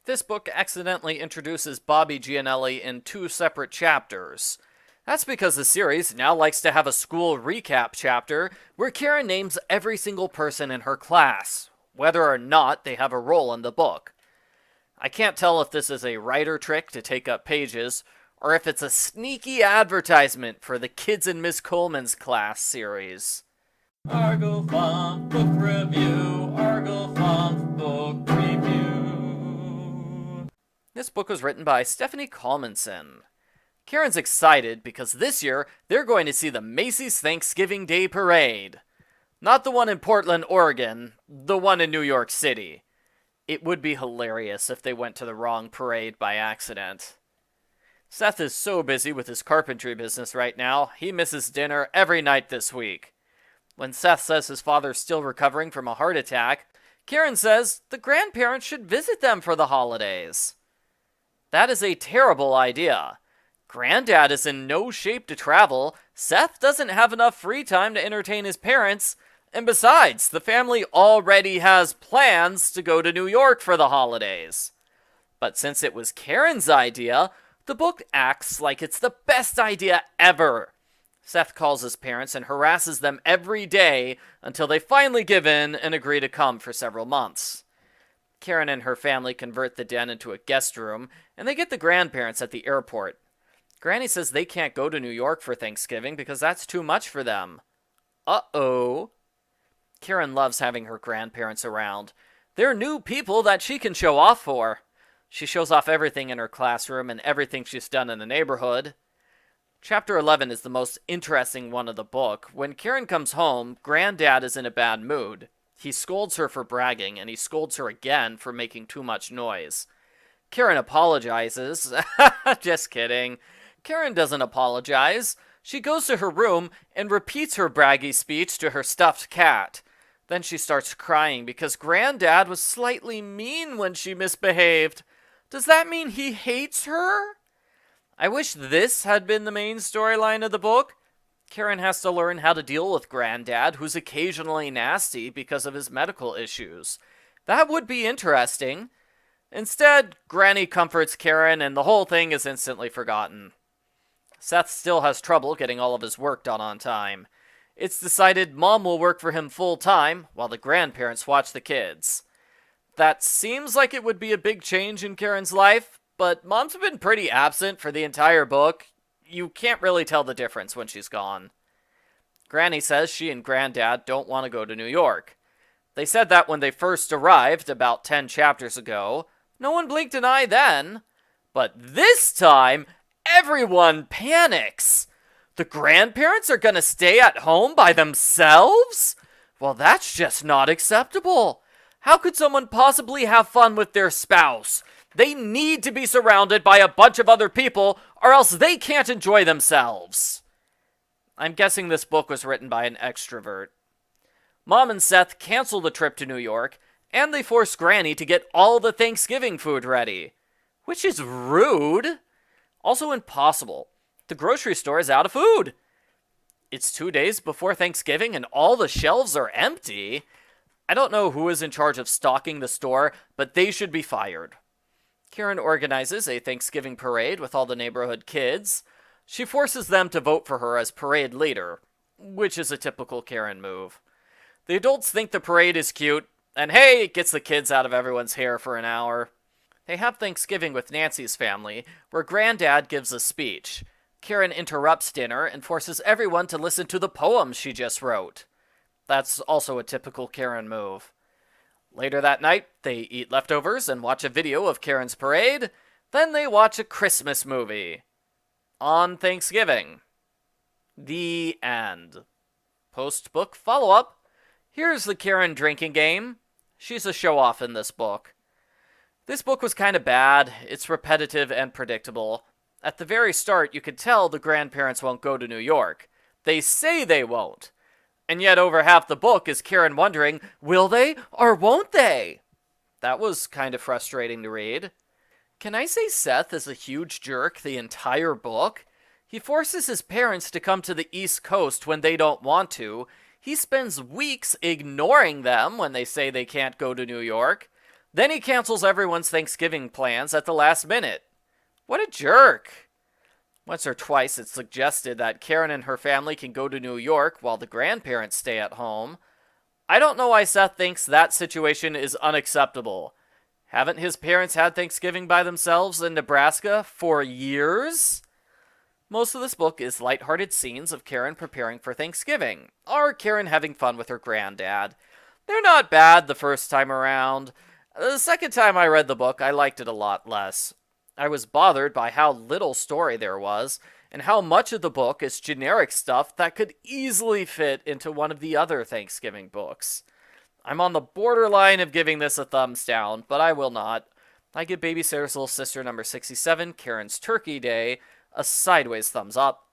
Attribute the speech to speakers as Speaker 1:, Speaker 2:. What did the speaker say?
Speaker 1: This book accidentally introduces Bobby Gianelli in two separate chapters. That's because the series now likes to have a school recap chapter where Karen names every single person in her class, whether or not they have a role in the book. I can't tell if this is a writer trick to take up pages, or if it's a sneaky advertisement for the Kids in Miss Coleman's Class series.
Speaker 2: Argo Funk Book Review, Argo Funk Book Review.
Speaker 1: This book was written by Stephanie Kalmanson. Karen's excited because this year they're going to see the Macy's Thanksgiving Day Parade. Not the one in Portland, Oregon, the one in New York City. It would be hilarious if they went to the wrong parade by accident. Seth is so busy with his carpentry business right now, he misses dinner every night this week. When Seth says his father's still recovering from a heart attack, Karen says the grandparents should visit them for the holidays. That is a terrible idea. Granddad is in no shape to travel, Seth doesn't have enough free time to entertain his parents, and besides, the family already has plans to go to New York for the holidays. But since it was Karen's idea, the book acts like it's the best idea ever. Seth calls his parents and harasses them every day until they finally give in and agree to come for several months. Karen and her family convert the den into a guest room, and they get the grandparents at the airport. Granny says they can't go to New York for Thanksgiving because that's too much for them. Uh-oh. Karen loves having her grandparents around. They're new people that she can show off for. She shows off everything in her classroom and everything she's done in the neighborhood. Chapter 11 is the most interesting one of the book. When Karen comes home, Granddad is in a bad mood. He scolds her for bragging, and he scolds her again for making too much noise. Karen apologizes. Just kidding. Karen doesn't apologize. She goes to her room and repeats her braggy speech to her stuffed cat. Then she starts crying because Granddad was slightly mean when she misbehaved. Does that mean he hates her? I wish this had been the main storyline of the book. Karen has to learn how to deal with Granddad, who's occasionally nasty because of his medical issues. That would be interesting. Instead, Granny comforts Karen and the whole thing is instantly forgotten. Seth still has trouble getting all of his work done on time. It's decided Mom will work for him full-time, while the grandparents watch the kids. That seems like it would be a big change in Karen's life, but Mom's been pretty absent for the entire book. You can't really tell the difference when she's gone. Granny says she and Granddad don't want to go to New York. They said that when they first arrived, about 10 chapters ago. No one blinked an eye then. But this time, everyone panics. The grandparents are going to stay at home by themselves? Well, that's just not acceptable. How could someone possibly have fun with their spouse? They need to be surrounded by a bunch of other people, or else they can't enjoy themselves. I'm guessing this book was written by an extrovert. Mom and Seth cancel the trip to New York, and they force Granny to get all the Thanksgiving food ready. Which is rude. Also impossible. The grocery store is out of food. It's 2 days before Thanksgiving and all the shelves are empty. I don't know who is in charge of stocking the store, but they should be fired. Karen organizes a Thanksgiving parade with all the neighborhood kids. She forces them to vote for her as parade leader, which is a typical Karen move. The adults think the parade is cute, and hey, it gets the kids out of everyone's hair for an hour. They have Thanksgiving with Nancy's family, where Granddad gives a speech. Karen interrupts dinner and forces everyone to listen to the poem she just wrote. That's also a typical Karen move. Later that night, they eat leftovers and watch a video of Karen's parade. Then they watch a Christmas movie. On Thanksgiving. The end. Post-book follow-up. Here's the Karen drinking game. She's a show-off in this book. This book was kind of bad. It's repetitive and predictable. At the very start, you could tell the grandparents won't go to New York. They say they won't. And yet over half the book is Karen wondering, will they or won't they? That was kind of frustrating to read. Can I say Seth is a huge jerk the entire book? He forces his parents to come to the East Coast when they don't want to. He spends weeks ignoring them when they say they can't go to New York. Then he cancels everyone's Thanksgiving plans at the last minute. What a jerk! Once or twice it's suggested that Karen and her family can go to New York while the grandparents stay at home. I don't know why Seth thinks that situation is unacceptable. Haven't his parents had Thanksgiving by themselves in Nebraska for years? Most of this book is lighthearted scenes of Karen preparing for Thanksgiving, or Karen having fun with her granddad. They're not bad the first time around. The second time I read the book, I liked it a lot less. I was bothered by how little story there was, and how much of the book is generic stuff that could easily fit into one of the other Thanksgiving books. I'm on the borderline of giving this a thumbs down, but I will not. I give Babysitter's Little Sister number 67, Karen's Turkey Day, a sideways thumbs up.